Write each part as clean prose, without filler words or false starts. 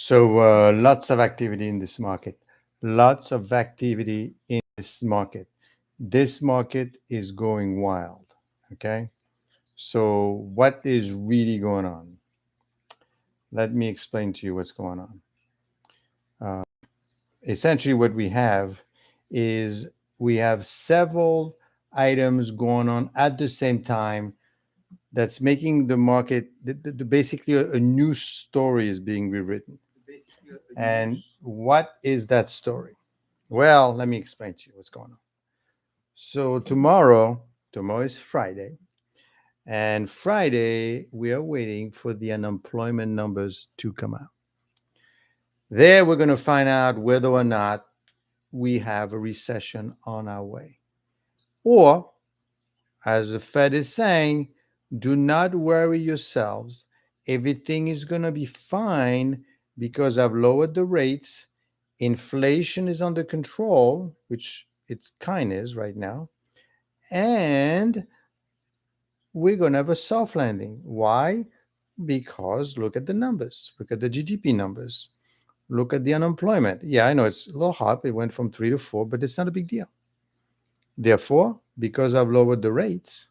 So lots of activity in this market. Lots of activity in this market. This market is going wild. Okay. So what is really going on? Let me explain to you what's going on. Uh, Essentially, what we have is we have several items going on at the same time that's making the market basically a new story is being rewritten. And what is that story? Well, let me explain to you what's going on. So tomorrow is Friday, and Friday we are waiting for the unemployment numbers to come out. There we're going to find out whether or not we have a recession on our way. Or, as the Fed is saying, do not worry yourselves. Everything is going to be fine because I've lowered the rates. Inflation is under control, which it kind of is right now. And we're going to have a soft landing. Why? Because look at the numbers, look at the GDP numbers, look at the unemployment. Yeah, I know it's a little hot. It went from 3 to 4, but it's not a big deal. Therefore, because I've lowered the rates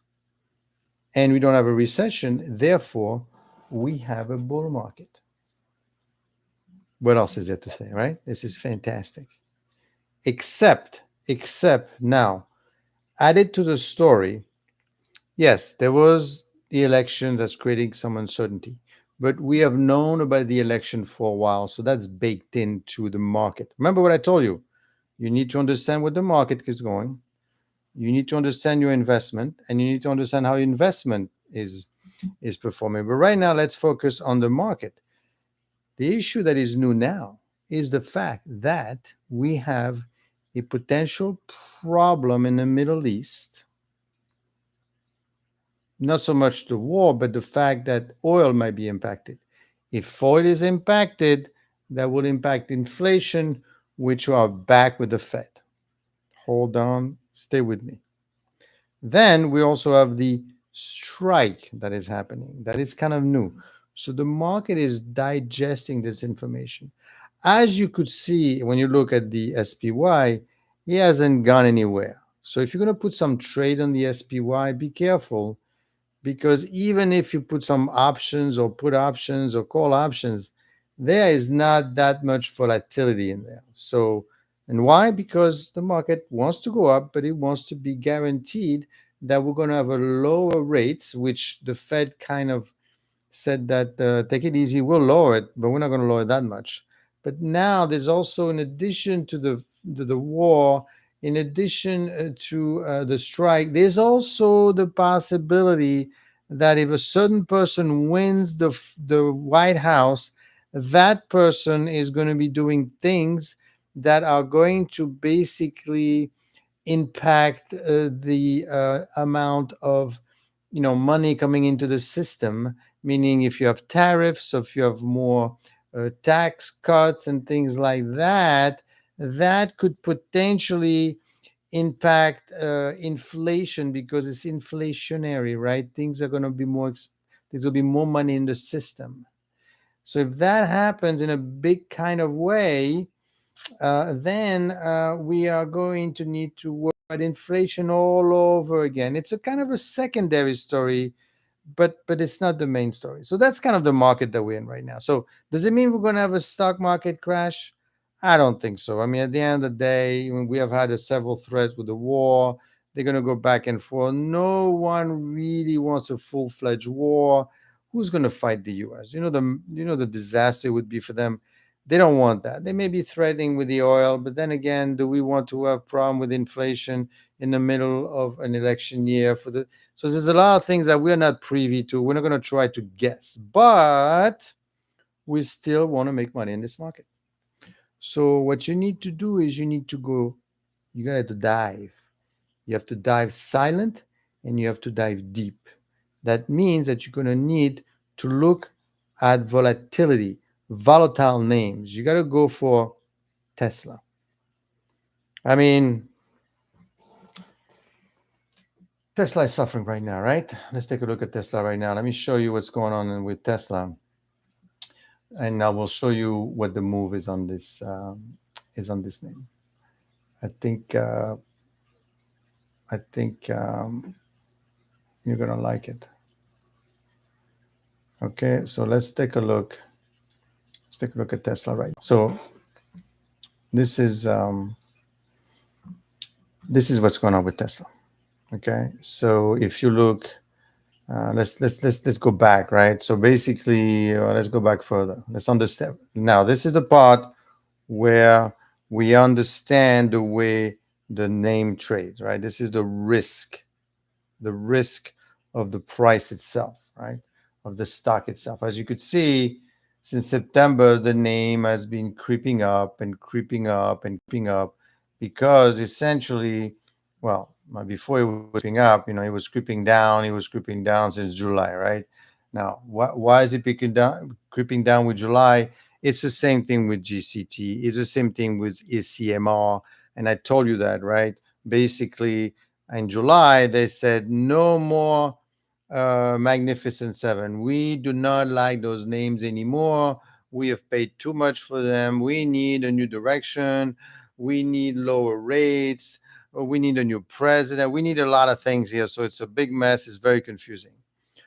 and we don't have a recession, therefore, we have a bull market. What else is there to say, right? This is fantastic. Except now, added to the story, yes, there was the election that's creating some uncertainty, but we have known about the election for a while, so that's baked into the market. Remember what I told you? You need to understand where the market is going. You need to understand your investment, and you need to understand how your investment is performing. But right now, let's focus on the market. The issue that is new now is the fact that we have a potential problem in the Middle East. Not so much the war, but the fact that oil might be impacted. If oil is impacted, that will impact inflation, which are back with the Fed. Hold on, stay with me. Then we also have the strike that is happening. That is kind of new. So the market is digesting this information. As you could see when you look at the SPY, it hasn't gone anywhere. So if you're going to put some trade on the SPY, be careful, because even if you put some options or put options or call options, there is not that much volatility in there. So, and why? Because the market wants to go up, but it wants to be guaranteed that we're going to have a lower rates, which the Fed kind of said that take it easy, we'll lower it, but we're not going to lower it that much. But now there's also, in addition to the war, in addition to the strike, there's also the possibility that if a certain person wins the White House, that person is going to be doing things that are going to basically impact the amount of money coming into the system. Meaning, if you have tariffs, if you have more tax cuts and things like that, that could potentially impact inflation, because it's inflationary, right? Things are going to be more, there's going to be more money in the system. So if that happens in a big kind of way, then we are going to need to worry about inflation all over again. It's a kind of a secondary story, but it's not the main story. So that's kind of the market that we're in right now. So does it mean we're going to have a stock market crash? I don't think so. I mean, at the end of the day, when we have had several threats with the war, they're going to go back and forth. No one really wants a full-fledged war. Who's going to fight the U.S.? The disaster would be for them. They don't want that. They may be threatening with the oil, but then again, do we want to have problem with inflation in the middle of an election year for the? So there's a lot of things that we're not privy to. We're not going to try to guess, but we still want to make money in this market. So what you need to do is you got to dive. You have to dive silent and you have to dive deep. That means that you're going to need to look at volatility, volatile names. You got to go for Tesla. I mean, Tesla is suffering right now, right? Let's take a look at Tesla right now. Let me show you what's going on with Tesla. and I will show you what the move is on this name. I think you're gonna like it. Okay, so let's take a look. Let's take a look at Tesla right. So this is um, this is what's going on with Tesla. Okay, so if you look, let's go back, right? So basically, let's go back further. Let's understand. Now, this is the part where we understand the way the name trades, right? This is the risk of the price itself, right? Of the stock itself. As you could see, since September, the name has been creeping up and creeping up and creeping up because essentially, well, before it was creeping up, it was creeping down since July, right? Now, why is it creeping down with July? It's the same thing with GCT. It's the same thing with ECMR. And I told you that, right? Basically, in July, they said no more Magnificent Seven. We do not like those names anymore. We have paid too much for them. We need a new direction. We need lower rates. We need a new president. We need a lot of things here. So it's a big mess. It's very confusing.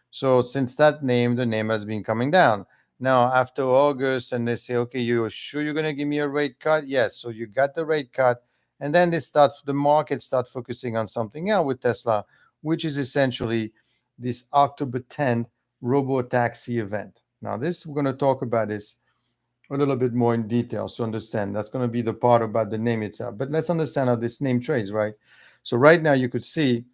So since that name, the name has been coming down. Now, after August, and they say, okay, you sure you're going to give me a rate cut? Yes. So you got the rate cut. And then the market start focusing on something else with Tesla, which is essentially this October 10th robo taxi event. Now, we're going to talk about this a little bit more in detail to understand. That's going to be the part about the name itself. But let's understand how this name trades, right? So right now you could see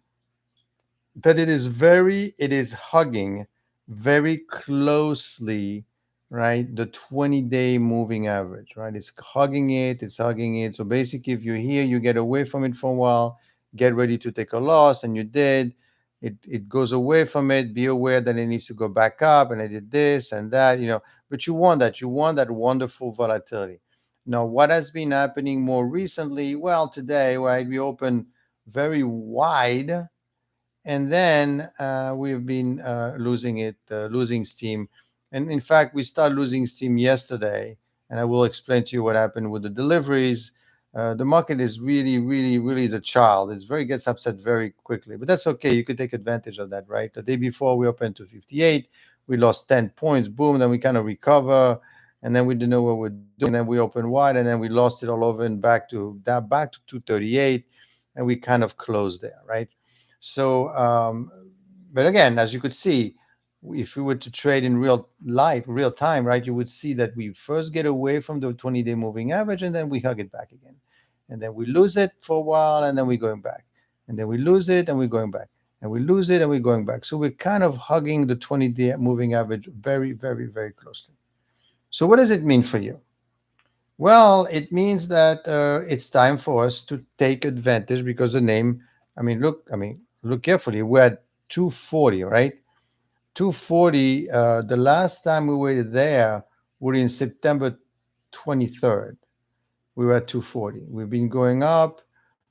that it is hugging very closely, right, the 20-day moving average, right? It's hugging it. So basically, if you're here, you get away from it for a while, get ready to take a loss, and you did. It goes away from it. Be aware that it needs to go back up, and I did this and that, but you want that. You want that wonderful volatility. Now, what has been happening more recently? Well, today, right, we opened very wide, and then we've been losing steam. And in fact, we started losing steam yesterday, and I will explain to you what happened with the deliveries. The market is really, really, really is a child. Gets upset very quickly, but that's okay. You could take advantage of that, right? The day before we opened to 58, we lost 10 points. Boom, then we kind of recover, and then we didn't know what we're doing. And then we opened wide, and then we lost it all over and back to 238, and we kind of closed there, right? So, but again, as you could see, if we were to trade in real time, right, you would see that we first get away from the 20-day moving average, and then we hug it back again. And then we lose it for a while, and then we're going back. And then we lose it, and we're going back. And we lose it, and we're going back. So we're kind of hugging the 20-day moving average very, very, very closely. So what does it mean for you? Well, it means that it's time for us to take advantage because the name, look carefully. We're at 240, right? 240. The last time we were there, we were in September 23rd. We were at 240. We've been going up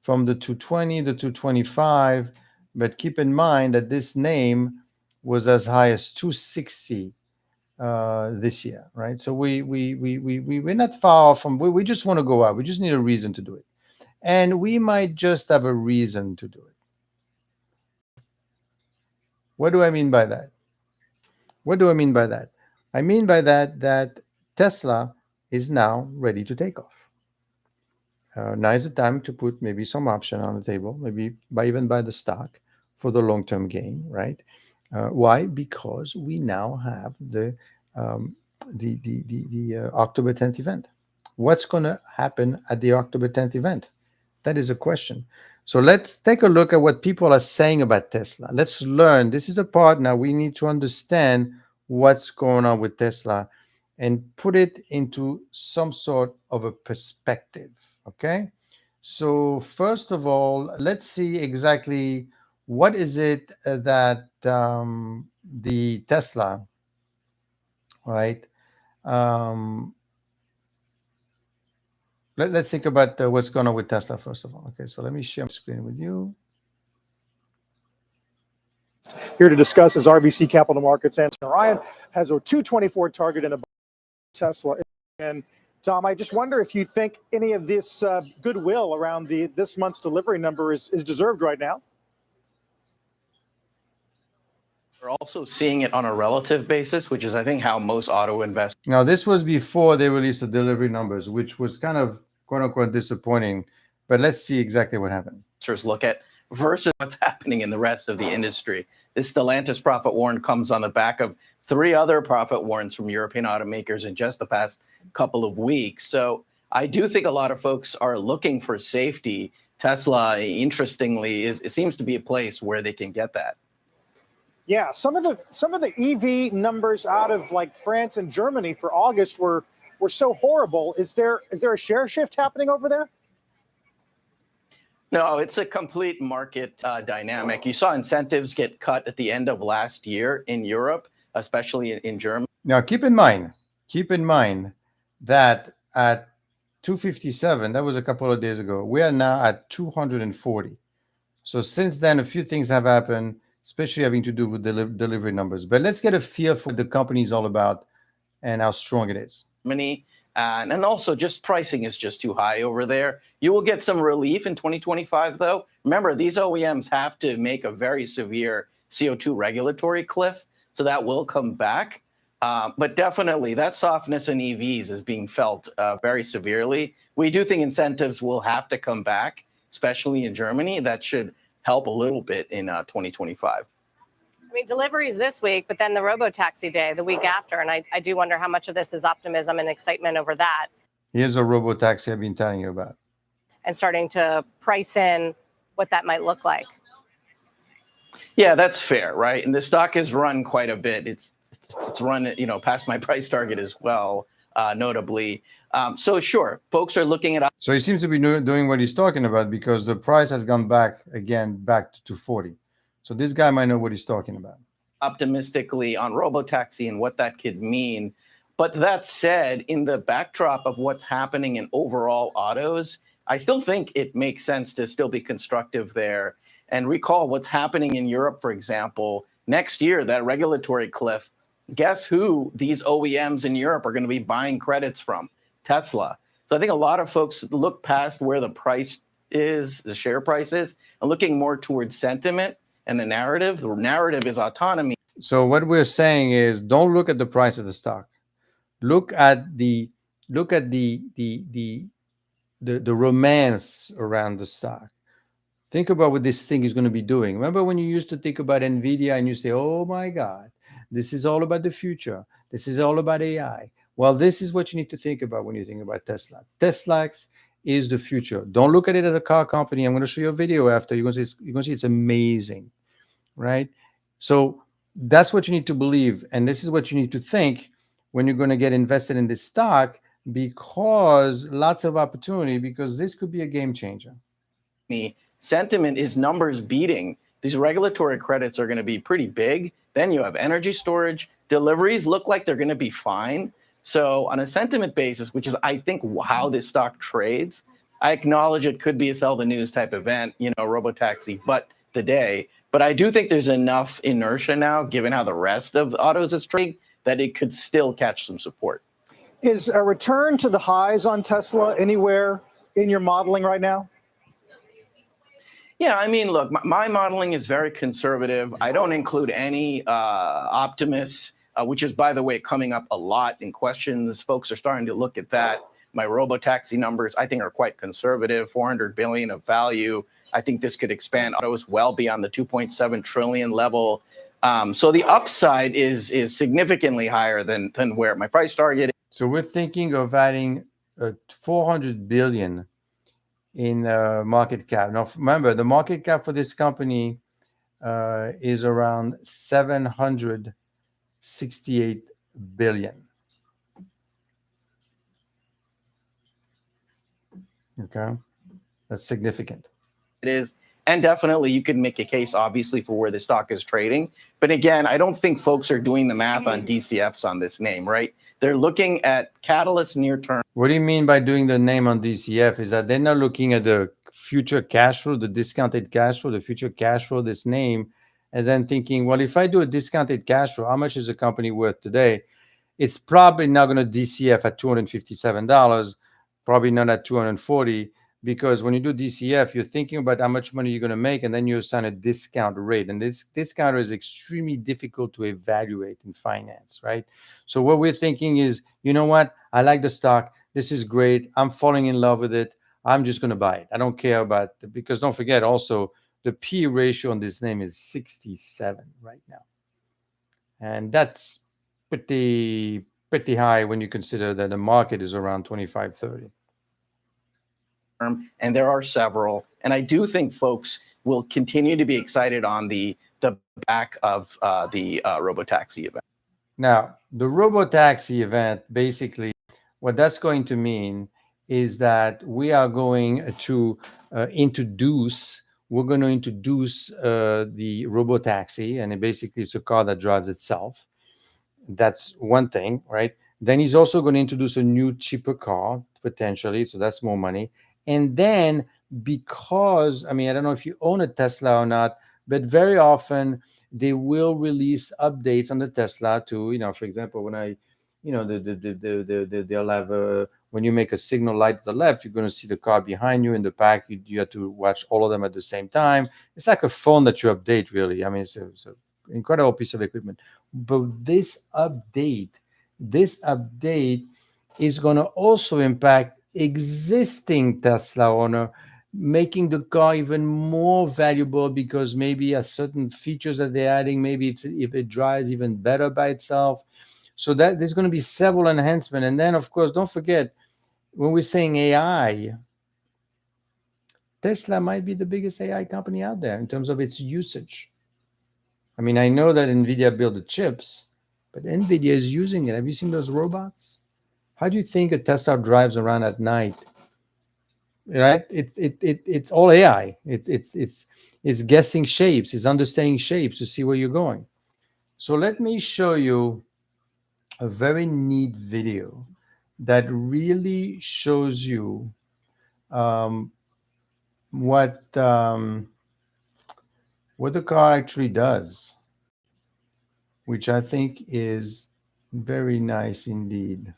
from the 220, the 225, but keep in mind that this name was as high as 260 this year, right? So we're not far from. We just want to go up. We just need a reason to do it, and we might just have a reason to do it. What do I mean by that? What do I mean by that? I mean by that Tesla is now ready to take off. Now is the time to put maybe some option on the table, maybe even buy the stock for the long-term gain, right? Why? Because we now have um, the October 10th event. What's going to happen at the October 10th event? That is a question. So let's take a look at what people are saying about Tesla. Let's learn. This is the part now we need to understand what's going on with Tesla and put it into some sort of a perspective. Okay. So first of all, let's see exactly what is it that the Tesla, right? Um, let's think about what's going on with Tesla first of all. Okay, so let me share my screen with you. Here to discuss is RBC Capital Markets. Anthony Ryan has a 224 target and a Tesla. And Tom, I just wonder if you think any of this goodwill around this month's delivery number is deserved right now. We're also seeing it on a relative basis, which is, I think, how most auto investors. Now, this was before they released the delivery numbers, which was kind of quote unquote disappointing. But let's see exactly what happened. Look at versus what's happening in the rest of the industry. This Stellantis profit warrant comes on the back of 3 other profit warrants from European automakers in just the past couple of weeks. So I do think a lot of folks are looking for safety. Tesla, interestingly, it seems to be a place where they can get that. Yeah, some of the EV numbers out of like France and Germany for August were so horrible. Is there a share shift happening over there? No, it's a complete market dynamic. You saw incentives get cut at the end of last year in Europe, especially in Germany. Now, keep in mind that at 257, that was a couple of days ago, we are now at 240. So since then, a few things have happened, especially having to do with delivery numbers. But let's get a feel for what the company is all about and how strong it is. And also just pricing is just too high over there. You will get some relief in 2025, though. Remember, these OEMs have to make a very severe CO2 regulatory cliff, so that will come back. But definitely that softness in EVs is being felt very severely. We do think incentives will have to come back, especially in Germany. That should help a little bit in 2025. I mean, deliveries this week, but then the robo-taxi day the week after. And I do wonder how much of this is optimism and excitement over that. Here's a robo-taxi I've been telling you about. And starting to price in what that might look like. Yeah, that's fair, right? And the stock has run quite a bit. It's run, past my price target as well, notably. So sure, folks are looking at. So he seems to be doing what he's talking about because the price has gone back to 240. So this guy might know what he's talking about. Optimistically on robotaxi and what that could mean. But that said, in the backdrop of what's happening in overall autos, I still think it makes sense to still be constructive there. And recall what's happening in Europe, for example, next year, that regulatory cliff. Guess who these OEMs in Europe are going to be buying credits from? Tesla. So I think a lot of folks look past where the price is, the share price is, and looking more towards sentiment and the narrative. The narrative is autonomy. So what we're saying is, don't look at the price of the stock. Look at the romance around the stock. Think about what this thing is going to be doing. Remember when you used to think about NVIDIA and you say, oh my God, this is all about the future. This is all about AI. Well, this is what you need to think about when you think about Tesla. Tesla is the future. Don't look at it as a car company. I'm going to show you a video after. You're going to see it's amazing, right? So that's what you need to believe. And this is what you need to think when you're going to get invested in this stock, because lots of opportunity, because this could be a game changer. Sentiment is numbers beating. These regulatory credits are going to be pretty big. Then you have energy storage. Deliveries look like they're going to be fine. So on a sentiment basis, which is, I think, how this stock trades, I acknowledge it could be a sell the news type event, robotaxi, but the day. But I do think there's enough inertia now, given how the rest of autos is trading, that it could still catch some support. Is a return to the highs on Tesla anywhere in your modeling right now? Yeah, I mean, look, my modeling is very conservative. I don't include any optimists, which is, by the way, coming up a lot in questions. Folks are starting to look at that. My robotaxi numbers, I think, are quite conservative, 400 billion of value. I think this could expand autos well beyond the 2.7 trillion level. So the upside is significantly higher than where my price target is. So we're thinking of adding 400 billion in market cap. Now, remember, the market cap for this company is around 768 billion. Okay, that's significant. It is. And definitely you could make a case, obviously, for where the stock is trading. But again, I don't think folks are doing the math on DCFs on this name, right? They're looking at catalyst near term. What do you mean by doing the name on DCF? Is that they're not looking at the future cash flow, the discounted cash flow, the future cash flow, this name, and then thinking, well, if I do a discounted cash flow, how much is the company worth today? It's probably not going to DCF at $257, probably not at $240, because when you do DCF, you're thinking about how much money you're going to make, and then you assign a discount rate. And this discount is extremely difficult to evaluate in finance, right? So what we're thinking is, you know what? I like the stock. This is great. I'm falling in love with it. I'm just going to buy it. I don't care about it, because don't forget also the P ratio on this name is 67 right now. And that's pretty high when you consider that the market is around 25, 30. And there are several. And I do think folks will continue to be excited on the back of the robotaxi event. Now, the robotaxi event, basically, what that's going to mean is that we are going to introduce the robotaxi, and basically it's a car that drives itself. That's one thing, right? Then he's also going to introduce a new, cheaper car, potentially, so that's more money. And then, because, I mean, I don't know if you own a Tesla or not, but very often they will release updates on the Tesla to, for example, when they'll have when you make a signal light to the left, you're going to see the car behind you in the back. You have to watch all of them at the same time. It's like a phone that you update, really. I mean, it's an incredible piece of equipment. But this update is going to also impact existing Tesla owner, making the car even more valuable, because maybe a certain features that they're adding, maybe if it drives even better by itself. So that there's going to be several enhancements. And then, of course, don't forget, when we're saying AI, Tesla might be the biggest AI company out there in terms of its usage. I mean, I know that NVIDIA built the chips, but NVIDIA is using it. Have you seen those robots? How do you think a Tesla drives around at night? Right? It's all AI. It's guessing shapes. It's understanding shapes to see where you're going. So let me show you a very neat video that really shows you what the car actually does, which I think is very nice indeed.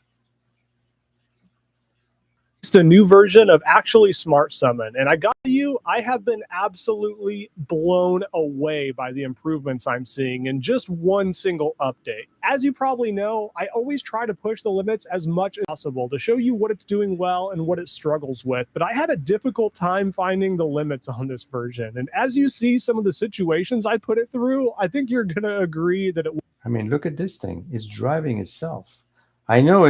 A new version of actually Smart Summon, and I got you, I have been absolutely blown away by the improvements I'm seeing in just one single update. As you probably know, I always try to push the limits as much as possible to show you what it's doing well and what it struggles with, but I had a difficult time finding the limits on this version. And as you see some of the situations I put it through, I think you're gonna agree that I mean, look at this thing. It's driving itself. I know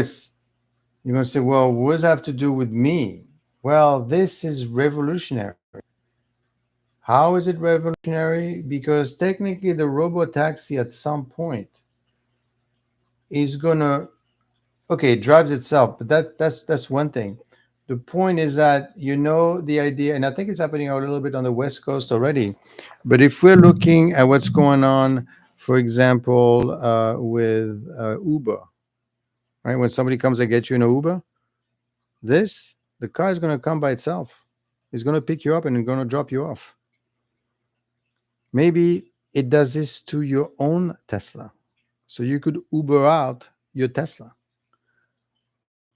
you're going to say, well, what does that have to do with me? Well, this is revolutionary. How is it revolutionary? Because technically the robotaxi at some point is going to, okay, it drives itself, but that's one thing. The point is that, the idea, and I think it's happening a little bit on the West Coast already, but if we're looking at what's going on, for example, with Uber, right? When somebody comes and gets you in an Uber, the car is going to come by itself. It's going to pick you up and it's going to drop you off. Maybe it does this to your own Tesla. So you could Uber out your Tesla.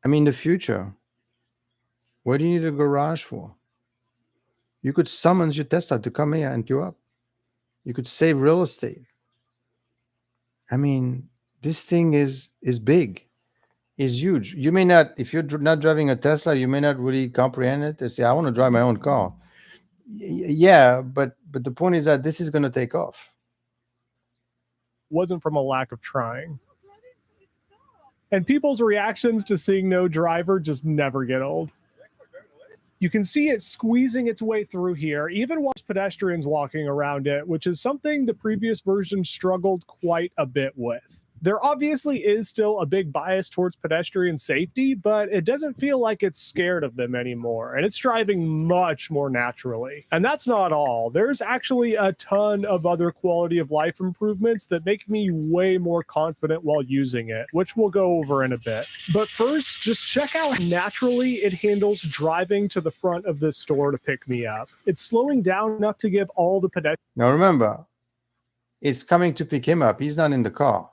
I mean, in the future, what do you need a garage for? You could summon your Tesla to come here and pick you up. You could save real estate. I mean, this thing is big. Is huge. You may not, if you're not driving a Tesla, you may not really comprehend it. They say, I want to drive my own car. Yeah, but the point is that this is going to take off. Wasn't from a lack of trying. And people's reactions to seeing no driver just never get old. You can see it squeezing its way through here, even while pedestrians walking around it, which is something the previous version struggled quite a bit with. There obviously is still a big bias towards pedestrian safety, but it doesn't feel like it's scared of them anymore, and it's driving much more naturally. And that's not all. There's actually a ton of other quality of life improvements that make me way more confident while using it, which we'll go over in a bit. But first, just check out how naturally it handles driving to the front of this store to pick me up. It's slowing down enough to give all the pedestrians. Now remember, it's coming to pick him up. He's not in the car.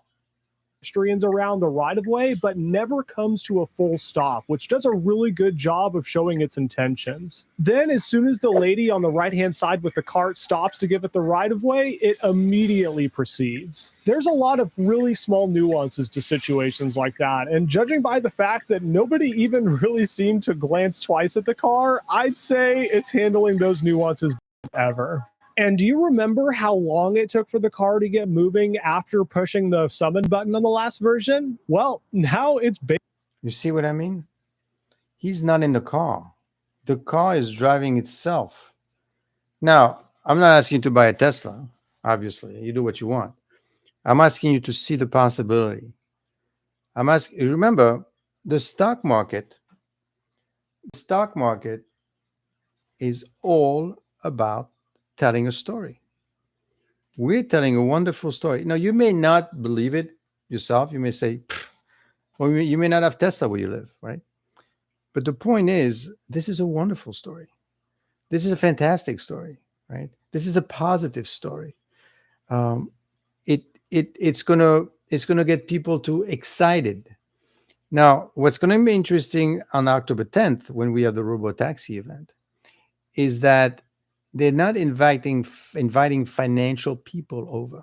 pedestrians around the right-of-way, but never comes to a full stop, which does a really good job of showing its intentions. Then, as soon as the lady on the right-hand side with the cart stops to give it the right-of-way, it immediately proceeds. There's a lot of really small nuances to situations like that, and judging by the fact that nobody even really seemed to glance twice at the car, I'd say it's handling those nuances ever. And do you remember how long it took for the car to get moving after pushing the summon button on the last version? Well, now it's big. You see what I mean? He's not in the car. The car is driving itself. Now, I'm not asking you to buy a Tesla, obviously. You do what you want. I'm asking you to see the possibility. I'm asking, remember, the stock market is all about telling a story. We're telling a wonderful story. Now, you may not believe it yourself. You may say, or you may not have Tesla where you live, right? But the point is, this is a wonderful story. This is a fantastic story, right? This is a positive story. It's gonna get people too excited. Now, what's going to be interesting on October 10th when we have the robo-taxi event is that they're not inviting financial people over.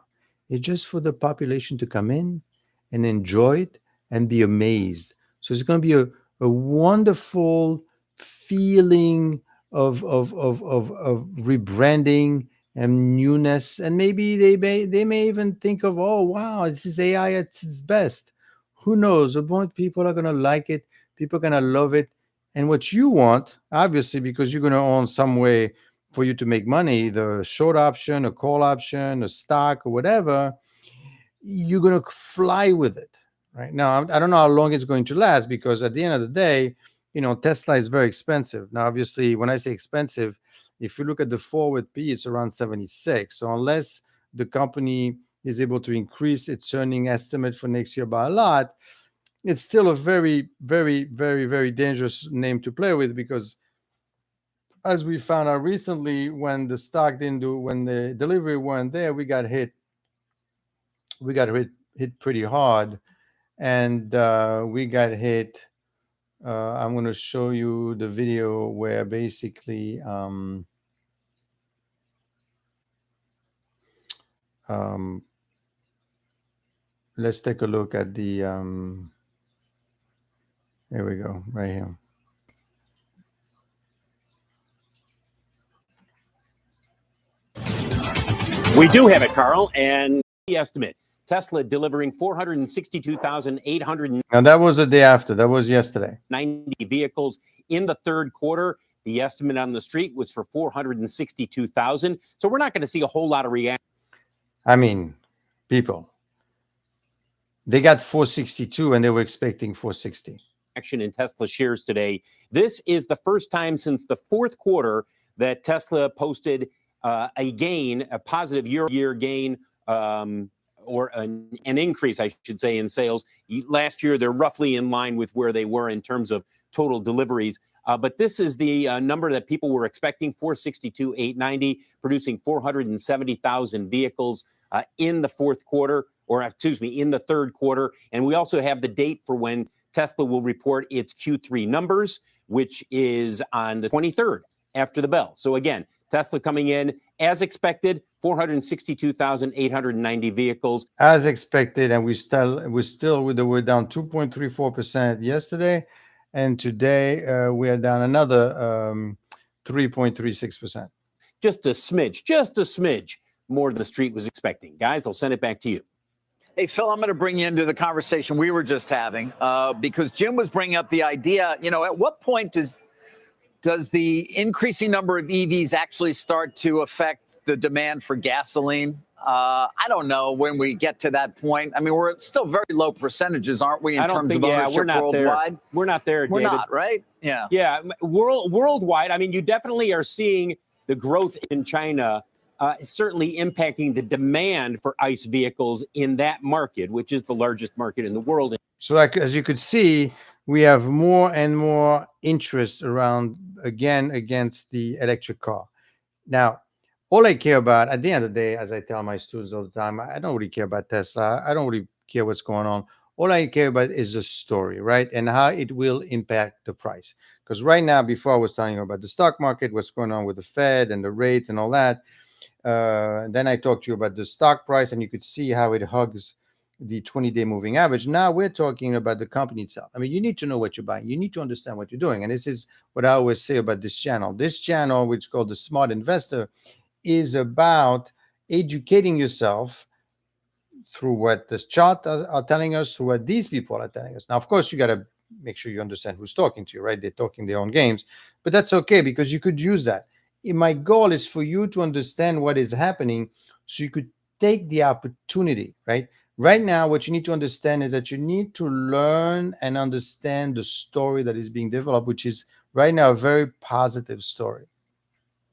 It's just for the population to come in and enjoy it and be amazed. So it's going to be a wonderful feeling of rebranding and newness. And maybe they may even think of, oh wow, this is AI at its best. Who knows? The point people are going to like it. People are going to love it. And what you want, obviously, because you're going to own some way for you to make money, the short option, a call option, a stock, or whatever, you're going to fly with it. Right now, I don't know how long it's going to last, because at the end of the day, Tesla is very expensive. Now, obviously, when I say expensive, if you look at the forward P, it's around 76. So unless the company is able to increase its earning estimate for next year by a lot, it's still a very, very, very, very dangerous name to play with, because as we found out recently, when the stock didn't do, when the delivery weren't there, we got hit pretty hard. And we got hit. I'm going to show you the video where basically let's take a look at the here we go, right here. We do have it, Carl, and the estimate. Tesla delivering 462,890 Now that was the day after. That was yesterday. vehicles in the third quarter. The estimate on the street was for 462,000. So we're not going to see a whole lot of reaction. I mean, people, they got 462 and they were expecting 460. In Tesla shares today. This is the first time since the fourth quarter that Tesla posted a gain, a positive year-over-year gain, or an increase, I should say, in sales. Last year, they're roughly in line with where they were in terms of total deliveries. But this is the number that people were expecting, 462,890, producing 470,000 vehicles in the fourth quarter, or excuse me, in the third quarter. And we also have the date for when Tesla will report its Q3 numbers, which is on the 23rd after the bell. So again, Tesla coming in as expected, 462,890 vehicles. As expected, and we're down 2.34% yesterday, and today we are down another 3.36%. Just a smidge more than the street was expecting. Guys, I'll send it back to you. Hey, Phil, I'm going to bring you into the conversation we were just having because Jim was bringing up the idea, at what point does the increasing number of EVs actually start to affect the demand for gasoline? I don't know when we get to that point. I mean, we're still very low percentages, aren't we, in terms of ownership we're not worldwide? There. We're not there, We're David. not, right? Yeah. Yeah, worldwide, I mean, you definitely are seeing the growth in China certainly impacting the demand for ICE vehicles in that market, which is the largest market in the world. So as you could see, we have more and more interest around, again, against the electric car. Now, all I care about at the end of the day, as I tell my students all the time, I don't really care about Tesla. I don't really care what's going on. All I care about is the story, right? And how it will impact the price. Because right now, before I was telling you about the stock market, what's going on with the Fed and the rates and all that. Then I talked to you about the stock price, and you could see how it hugs the 20-day moving average. Now we're talking about the company itself. I mean, you need to know what you're buying. You need to understand what you're doing. And this is what I always say about this channel. This channel, which is called the Smart Investor, is about educating yourself through what this chart are telling us, through what these people are telling us. Now, of course, you got to make sure you understand who's talking to you, right? They're talking their own games, but that's okay because you could use that. My goal is for you to understand what is happening so you could take the opportunity, right? Right now, what you need to understand is that you need to learn and understand the story that is being developed, which is right now a very positive story.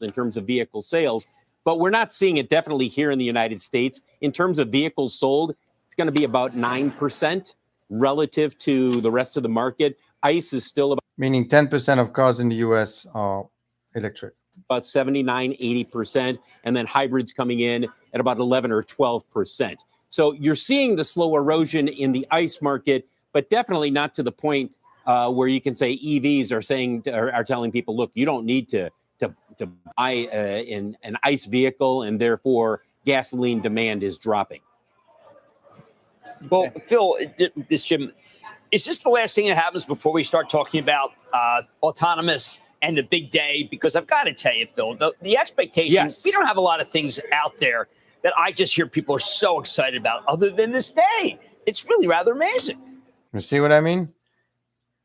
In terms of vehicle sales, but we're not seeing it definitely here in the United States. In terms of vehicles sold, it's going to be about 9% relative to the rest of the market. ICE is still about, meaning 10% of cars in the US are electric. About 79, 80%, and then hybrids coming in at about 11 or 12%. So you're seeing the slow erosion in the ICE market, but definitely not to the point where you can say EVs are telling people, look, you don't need to buy an ICE vehicle, and therefore gasoline demand is dropping. Well, Phil, Jim, is this the last thing that happens before we start talking about autonomous and the big day? Because I've got to tell you, Phil, the expectation, yes. We don't have a lot of things out there that I just hear people are so excited about other than this day. It's really rather amazing. You see what I mean?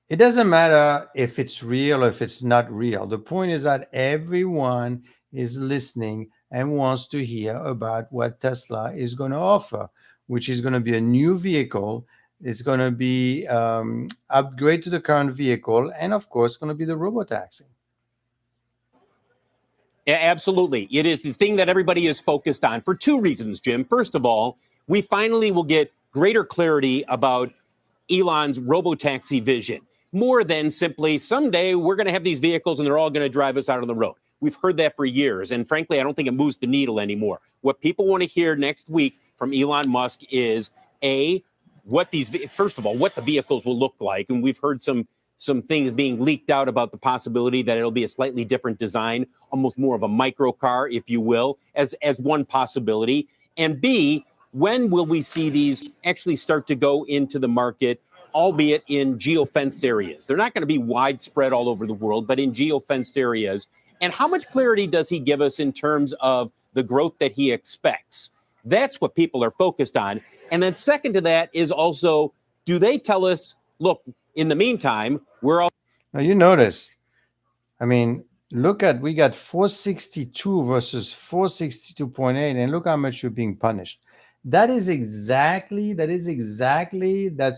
It doesn't matter if it's real or if it's not real. The point is that everyone is listening and wants to hear about what Tesla is going to offer, which is going to be a new vehicle. It's going to be upgrade to the current vehicle, and of course, going to be the robotaxi. Yeah, absolutely. It is the thing that everybody is focused on for two reasons, Jim. First of all, we finally will get greater clarity about Elon's robotaxi vision, more than simply someday we're going to have these vehicles and they're all going to drive us out on the road. We've heard that for years. And frankly, I don't think it moves the needle anymore. What people want to hear next week from Elon Musk is first of all, what the vehicles will look like. And we've heard some things being leaked out about the possibility that it'll be a slightly different design, almost more of a micro car, if you will, as one possibility. And B, when will we see these actually start to go into the market, albeit in geofenced areas? They're not going to be widespread all over the world, but in geofenced areas. And how much clarity does he give us in terms of the growth that he expects? That's what people are focused on. And then second to that is also, do they tell us, look, in the meantime, we're all... Now, you notice, I mean, we got 462 versus 462.8, and look how much you're being punished. That's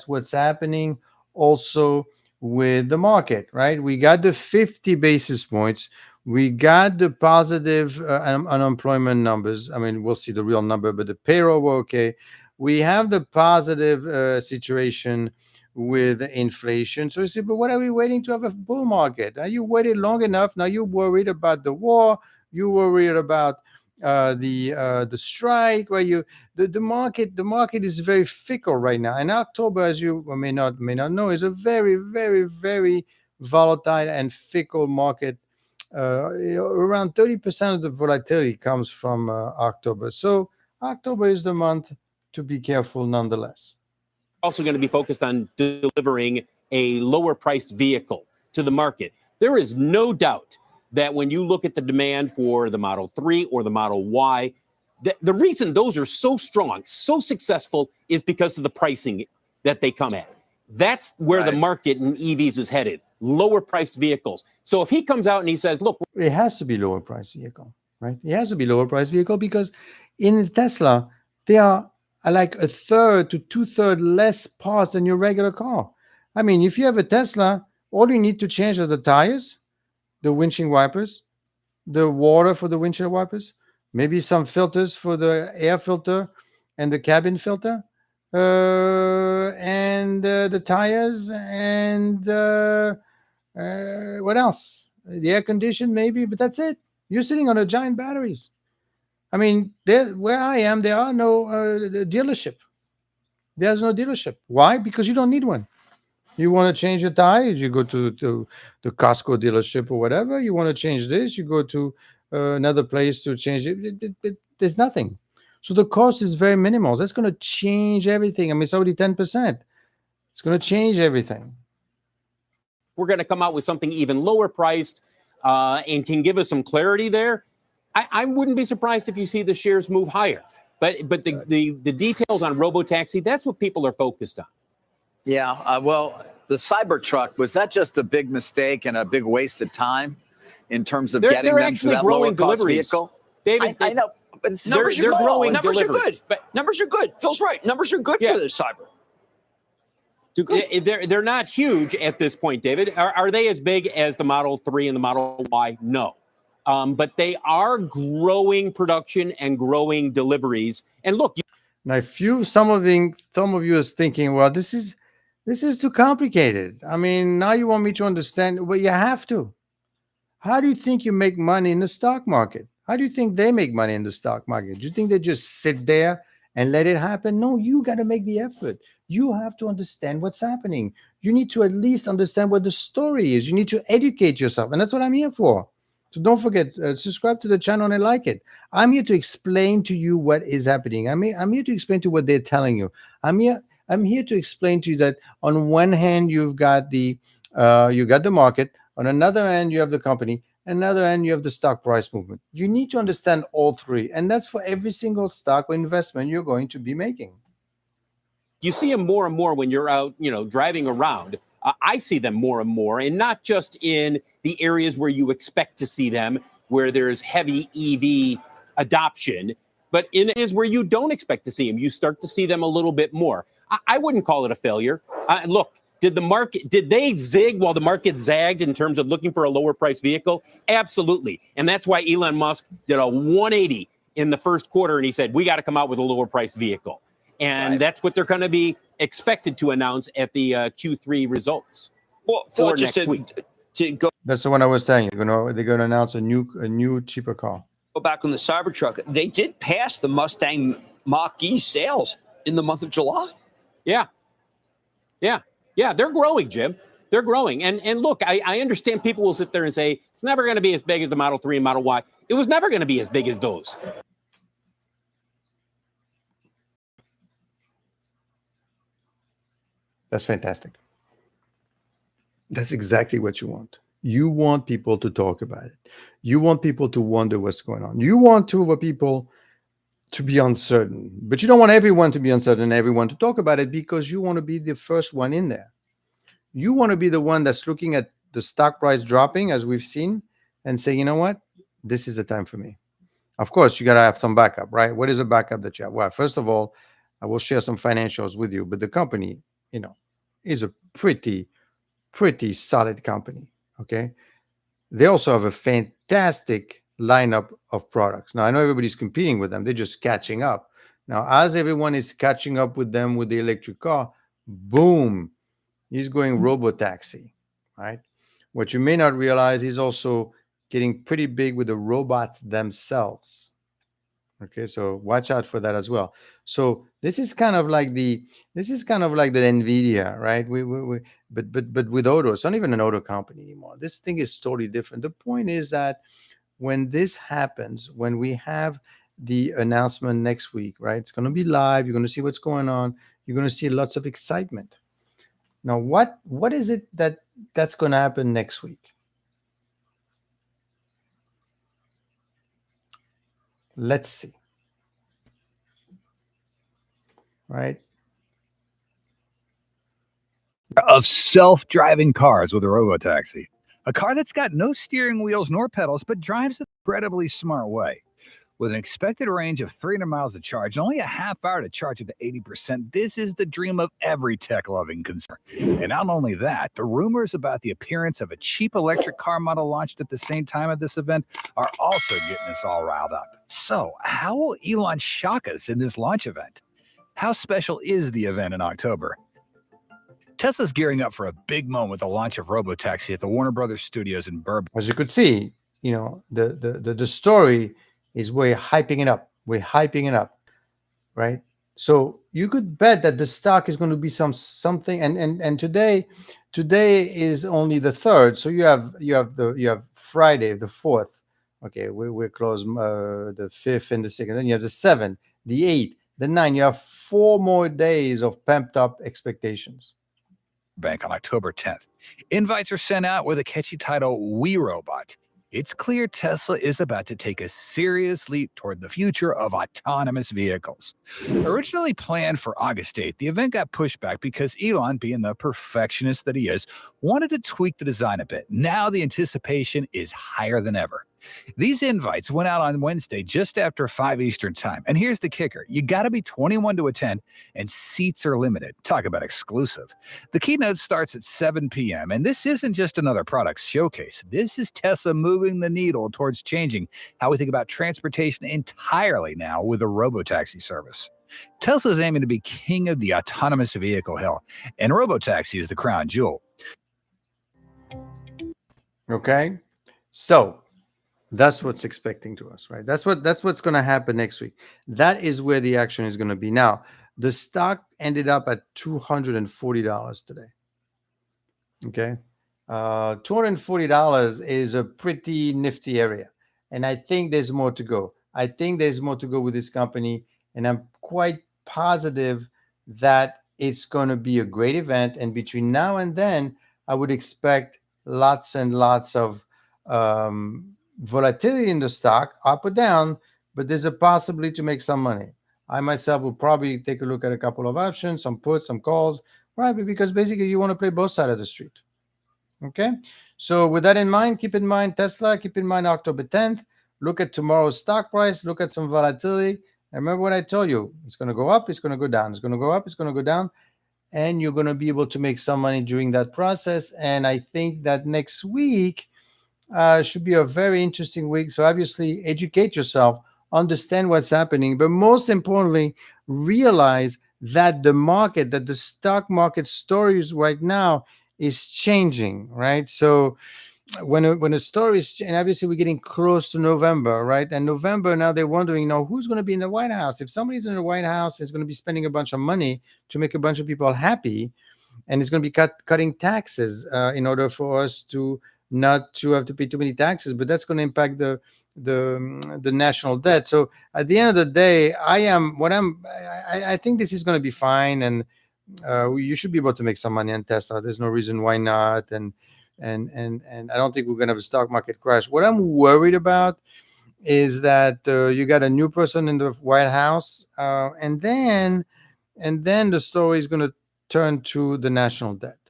what's happening also with the market, right? We got the 50 basis points. We got the positive unemployment numbers. I mean, we'll see the real number, but the payroll were okay. We have the positive situation with inflation. So you say, but what are we waiting to have a bull market? You waited long enough. Now you're worried about the war. You're worried about the strike. Where the market is very fickle right now. And October, as you may not know, is a very, very, very volatile and fickle market. Around 30% of the volatility comes from October. So October is the month to be careful nonetheless. Also going to be focused on delivering a lower priced vehicle to the market. There is no doubt that when you look at the demand for the Model 3 or the Model Y, the reason those are so strong, so successful is because of the pricing that they come at. That's where the market in EVs is headed, lower priced vehicles. So if he comes out and he says, look, it has to be lower priced vehicle, right? It has to be lower priced vehicle because in Tesla, they are like 1/3 to 2/3 less parts than your regular car. I mean, if you have a Tesla, all you need to change are the tires, the windshield wipers, the water for the windshield wipers, maybe some filters for the air filter and the cabin filter, and the tires, and what else? The air condition, maybe, but that's it. You're sitting on a giant batteries. I mean, where I am, there are no dealership. There's no dealership. Why? Because you don't need one. You want to change your tires, you go to the Costco dealership or whatever. You want to change this, you go to another place to change it. There's nothing. So the cost is very minimal. That's going to change everything. I mean, it's already 10%. It's going to change everything. We're going to come out with something even lower priced and can give us some clarity there. I wouldn't be surprised if you see the shares move higher. But the details on Robotaxi, that's what people are focused on. Yeah, well, the Cybertruck, was that just a big mistake and a big waste of time in terms of getting them to that lower cost vehicle? David, I know, but it's Numbers they're are good. growing Numbers are deliveries. good. But numbers are good. Phil's right. Numbers are good for the Cyber. They're not huge at this point, David. Are they as big as the Model 3 and the Model Y? No. But they are growing production and growing deliveries. And look, Now, if some of you is thinking, well, this is too complicated. I mean, now you want me to understand. Well, you have to. How do you think you make money in the stock market? How do you think they make money in the stock market? Do you think they just sit there and let it happen? No, you got to make the effort. You have to understand what's happening. You need to at least understand what the story is. You need to educate yourself. And that's what I'm here for. So don't forget, subscribe to the channel and like it. I'm here to explain to you what is happening. I'm here to explain to you what they're telling you. I'm here to explain to you that on one hand, you've got the market. On another hand, you have the company. Another hand, you have the stock price movement. You need to understand all three. And that's for every single stock or investment you're going to be making. you see them more and more when you're out, driving around. I see them more and more, and not just in the areas where you expect to see them, where there's heavy EV adoption, but in areas where you don't expect to see them, you start to see them a little bit more. I wouldn't call it a failure. Look, did they zig while the market zagged in terms of looking for a lower price vehicle? Absolutely. And that's why Elon Musk did a 180 in the first quarter, and he said, we got to come out with a lower price vehicle. And that's what they're going to be expected to announce at the Q3 results. Well, for just next week. To go That's the one I was saying. They're going to announce a new cheaper car. back on the Cybertruck, they did pass the Mustang Mach-E sales in the month of July. Yeah. They're growing, Jim. They're growing. And look, I understand people will sit there and say, it's never going to be as big as the Model 3 and Model Y. It was never going to be as big as those. That's fantastic. That's exactly what you want. You want people to talk about it. You want people to wonder what's going on. You want people to be uncertain, but you don't want everyone to be uncertain and everyone to talk about it, because you want to be the first one in there. You want to be the one that's looking at the stock price dropping, as we've seen, and say, you know what? This is the time for me. Of course, you got to have some backup, right? What is a backup that you have? Well, first of all, I will share some financials with you, but the company, is a pretty solid company. Okay. They also have a fantastic lineup of products. Now, I know everybody's competing with them. They're just catching up. Now, as everyone is catching up with them with the electric car, boom, he's going robotaxi, right? What you may not realize, he's also getting pretty big with the robots themselves. Okay, so watch out for that as well. So this is kind of like the Nvidia, right? But with auto, it's not even an auto company anymore. This thing is totally different. The point is that when this happens, when we have the announcement next week, right? It's going to be live. You're going to see what's going on. You're going to see lots of excitement. Now, what is it that's going to happen next week? Let's see. Right? Of self-driving cars with a robotaxi. A car that's got no steering wheels nor pedals, but drives an incredibly smart way. With an expected range of 300 miles to charge and only a half hour to charge it to 80%, this is the dream of every tech-loving consumer. And not only that, the rumors about the appearance of a cheap electric car model launched at the same time of this event are also getting us all riled up. So, how will Elon shock us in this launch event? How special is the event in October? Tesla's gearing up for a big moment with the launch of Robotaxi at the Warner Brothers Studios in Burbank. As you could see, the story is we're hyping it up. We're hyping it up, right? So you could bet that the stock is going to be something. And today is only the third. So you have Friday the fourth. Okay, we're closed the fifth and the second. Then you have the seventh, the eighth, the ninth. You have 4 more days of pumped up expectations. Bank on October 10th. Invites are sent out with a catchy title, We Robot. It's clear Tesla is about to take a serious leap toward the future of autonomous vehicles. Originally planned for August 8th, the event got pushed back because Elon, being the perfectionist that he is, wanted to tweak the design a bit. Now the anticipation is higher than ever. These invites went out on Wednesday just after 5 Eastern time. And here's the kicker. You got to be 21 to attend, and seats are limited. Talk about exclusive. The keynote starts at 7 p.m., and this isn't just another product showcase. This is Tesla moving the needle towards changing how we think about transportation entirely now with a robotaxi service. Tesla is aiming to be king of the autonomous vehicle hill, and robotaxi is the crown jewel. Okay, so that's what's expecting to us, right? That's what's going to happen next week. That is where the action is going to be. Now, the stock ended up at $240 today. Okay, $240 is a pretty nifty area, and I think there's more to go. I think there's more to go with this company, and I'm quite positive that it's going to be a great event. And between now and then, I would expect lots and lots of volatility in the stock, up or down, but there's a possibility to make some money. I myself will probably take a look at a couple of options, some puts, some calls, right? Because basically you want to play both sides of the street. Okay. So with that in mind, keep in mind Tesla, keep in mind October 10th, look at tomorrow's stock price, look at some volatility. And remember what I told you, it's going to go up, it's going to go down, it's going to go up, it's going to go down. And you're going to be able to make some money during that process. And I think that next week, should be a very interesting week. So obviously, educate yourself, understand what's happening, but most importantly, realize that the stock market stories right now is changing, right? So when a story is, and obviously we're getting close to November, right? And November now they're wondering, who's going to be in the White House? If somebody's in the White House, is going to be spending a bunch of money to make a bunch of people happy, and it's going to be cutting taxes in order for us to not to have to pay too many taxes, but that's going to impact the national debt. So at the end of the day, I think this is going to be fine, and you should be able to make some money on Tesla. There's no reason why not, and I don't think we're going to have a stock market crash. What I'm worried about is that you got a new person in the White House, and then the story is going to turn to the national debt,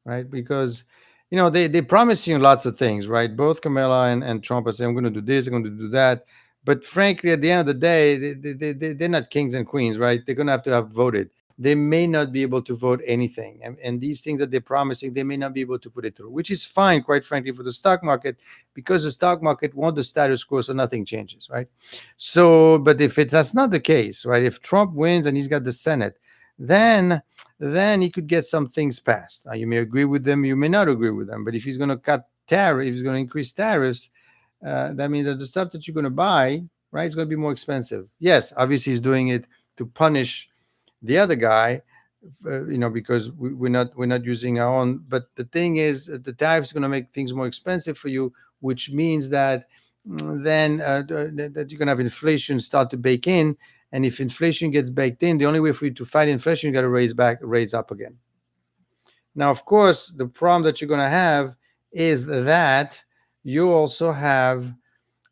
right? Because they promise you lots of things, right? Both Kamala and Trump are saying, I'm going to do this, I'm going to do that. But frankly, at the end of the day, they're not kings and queens, right? They're going to have voted. They may not be able to vote anything. And these things that they're promising, they may not be able to put it through, which is fine, quite frankly, for the stock market, because the stock market wants the status quo, so nothing changes, right? So, but if that's not the case, right? If Trump wins and he's got the Senate, then he could get some things passed. Now, you may agree with them, you may not agree with them, but if he's going to cut tariffs, if he's going to increase tariffs, that means that the stuff that you're going to buy, right, is going to be more expensive. Yes, obviously he's doing it to punish the other guy, because we're not using our own. But the thing is, the tariffs is going to make things more expensive for you, which means that then that you're going to have inflation start to bake in. And if inflation gets baked in, the only way for you to fight inflation, you got to raise up again. Now, of course, the problem that you're going to have is that you also have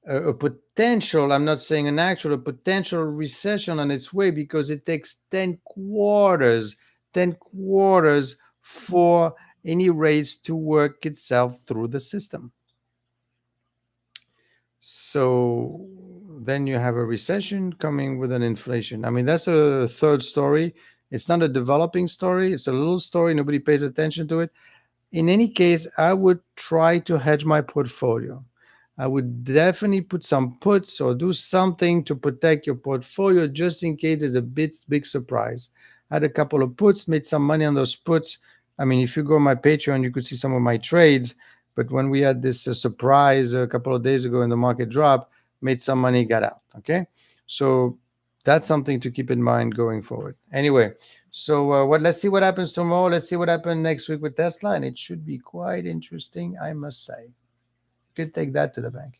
a potential, I'm not saying an actual, a potential recession on its way, because it takes 10 quarters for any rates to work itself through the system. So then you have a recession coming with an inflation. I mean, that's a third story. It's not a developing story. It's a little story. Nobody pays attention to it. In any case, I would try to hedge my portfolio. I would definitely put some puts or do something to protect your portfolio just in case there's a big surprise. I had a couple of puts, made some money on those puts. I mean, if you go on my Patreon, you could see some of my trades. But when we had this surprise a couple of days ago and the market dropped, made some money, got out. Okay. So that's something to keep in mind going forward. Anyway, so let's see what happens tomorrow. Let's see what happens next week with Tesla, and it should be quite interesting, I must say. You could take that to the bank.